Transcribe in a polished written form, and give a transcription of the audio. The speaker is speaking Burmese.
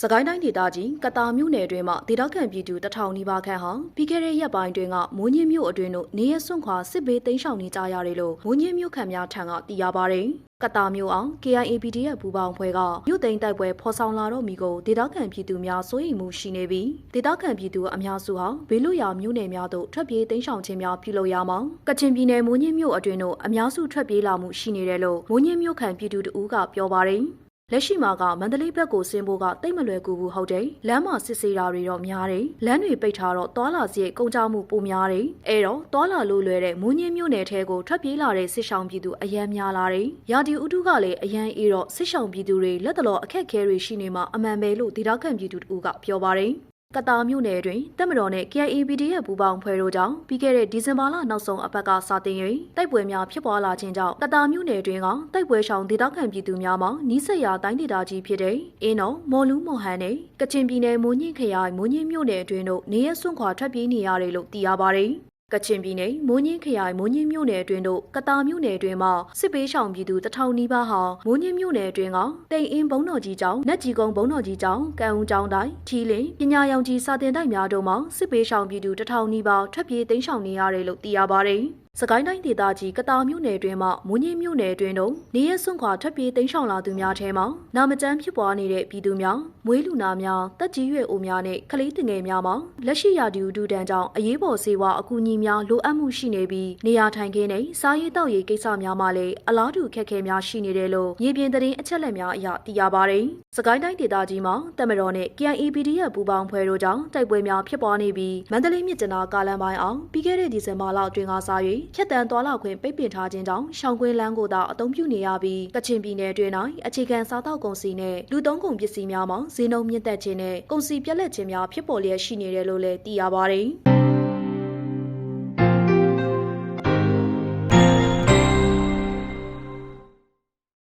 စကိုင်းတိုင်းဒေသကြီးကတာမြို့နယ်တွင်မှဒေသခံပြည်သူ1000နီးပါးခန့်ဟာပြီးခဲ့တဲ့ရက်ပိုင်းတွင်ကမိုးညင်းမြို့အတွင်းသို့နေရစွန့်ခွာစစ်ဘေးတိမ်းရှောင်နေကြရတယ်လို့မိုးညင်းမြို့ခံများထံကသိရပါသည်။ကတာမြို့အောင် KIAPDF ပူးပေါင်းဖွဲ့ကမြို့သိမ်းတိုက်ပွဲဖော်ဆောင်လာတော့မီကိုဒေသခံပြည်သူများစိုးရိမ်မှုရှိနေပြီးဒေသခံပြည်သူအများစုဟာဘေးလွတ်ရာမြို့နယ်များသို့ထွက်ပြေးတိမ်းရှောင်ခြင်းများပြုလုပ်ရမှာကချင်ပြည်နယ်မိုးညင်းမြို့အတွင်းသို့အများစုထွက်ပြေးလာမှုရှိနေတယ်လို့မိုးညင်းမြို့ခံပြည်သူတို့ကပြောပါတယ်။လက်ရှိမှာကမန္တလေးဘက်ကိုဆင်းဖို့ကတိတ်မလွယ်ကူဘူးဟုတ်တယ်လမ်းမှာစစ်ဆေးတာတွေတော့များတယ်လမ်းတွေပိတ်ထားတော့တွာလာစရိတ်ကုန်ကြမှုပိုများတယ်အဲတော့တွာလာလို့လွယ်တဲ့မိုးညင်းမြို့နယ်ထဲကိုထွက်ပြေးလာတဲ့စစ်ဆောင်ပြည်သူအရန်များလာတယ်ရာဒီဥတုကလည်းအရန်အေးတော့စစ်ဆောင်ပြည်သူတွေလက်တလောအခက်ခဲတွေရှိနေမှာအမှန်ပဲလို့ဒေသခံပြည်သူတို့ကပြောပါတယ်ကတာမြို့နယ်တွင်တပ်မတော်နဲ့ KIAPDF ပူးပေါင်းဖွဲ့တို့ကြောင့်ပြီးခဲ့တဲ့ဒီဇင်ဘာလနောက်ဆုံးအပတ်ကစတင်၍တိုက်ပွဲများဖြစ်ပွားလာခြင်းကြောင့်ကတာမြို့နယ်တွင်ကတိုက်ပွဲရှောင်ဒေသခံပြည်သူများမှနီးစပ်ရာတိုင်းဒေသကြီးဖြစ်တဲ့အင်းတော်မော်လူးမော်ဟန်နဲ့ကချင်ပြည်နယ်မိုးညင်းခရိုင်မိုးညင်းမြို့နယ်အတွင်းတို့နေရစွန့်ခွာထွက်ပြေးနေရတယ်လို့သိရပါတယ်ကချင်ပြည်နယ်မိုးညင်းခရိုင်မိုးညင်းမြို့နယ်အတွင်းတို့ကတာမြို့နယ်အတွင်းမှာစစ်ပေးရှောင်ပြည်သူ1000နီးပါးဟာမိုးညင်းမြို့နယ်အတွင်းကတိန်အင်းဘုံတော်ကြီးကျောင်းနတ်ကြီးကုန်းဘုံတော်ကြီးကျောင်းကံဦးကျောင်းတိုင်းထီလင်းပညာရောင်ကြီးစာတင်တိုက်များတို့မှာစစ်ပေးရှောင်ပြည်သူ1000နီးပါးထွက်ပြေးတိမ်းရှောင်နေရတယ်လို့သိရပါတယ်စကိုင်းတိုင်းဒေသကြီးကတာမြို့နယ်တွင်မှမိုးညင်းမြို့နယ်တွင်တို့နေရစွန့်ခွာထွက်ပြေးတိမ်းရှောင်လာသူများထဲမှာနာမကျန်းဖြစ်ပွားနေတဲ့ပြည်သူများမွေးလူနာများတက်ကြီးရွယ်အိုများနဲ့ကလေးငယ်များမှာလက်ရှိရာဒီဥဒူတန်းကြောင့်အရေးပေါ်ဆေးဝါးအကူအညီများလိုအပ်မှုရှိနေပြီးနေရာထိုင်ခင်းနဲ့စားရေးတောက်ရေးကိစ္စများမှာလည်းအလားတူခက်ခဲများရှိနေတယ်လို့မြေပြင်သတင်းအချက်အလက်များအရသိရပါတယ်။စကိုင်းတိုင်းဒေသကြီးမှာတပ်မတော်နဲ့ KIAPDF ပူးပေါင်းဖွဲ့တို့ကြောင့်တိုက်ပွဲများဖြစ်ပွားနေပြီးမန္တလေးမြစ်ကျနာကားလမ်းပိုင်းအောင်ပြီးခဲ့တဲ့ဒီဇင်ဘာလအတွင်းကစ၍ဖြတ်တန်းသွားလာခွင့်ပိတ်ပင်ထားခြင်းကြောင့်ရှောင်းကွင်းလမ်းကိုသာအသုံးပြုနေရပြီးကချင်ပြည်နယ်တွင်၌အခြေခံစားတောက်ကုန်စည်နဲ့လူသုံးကုန်ပစ္စည်းများမှာဈေးနှုန်းမြင့်တက်ခြင်းနဲ့ကုန်စည်ပြက်လက်ခြင်းများဖြစ်ပေါ်လျက်ရှိနေတယ်လို့လည်းသိရပါတယ်။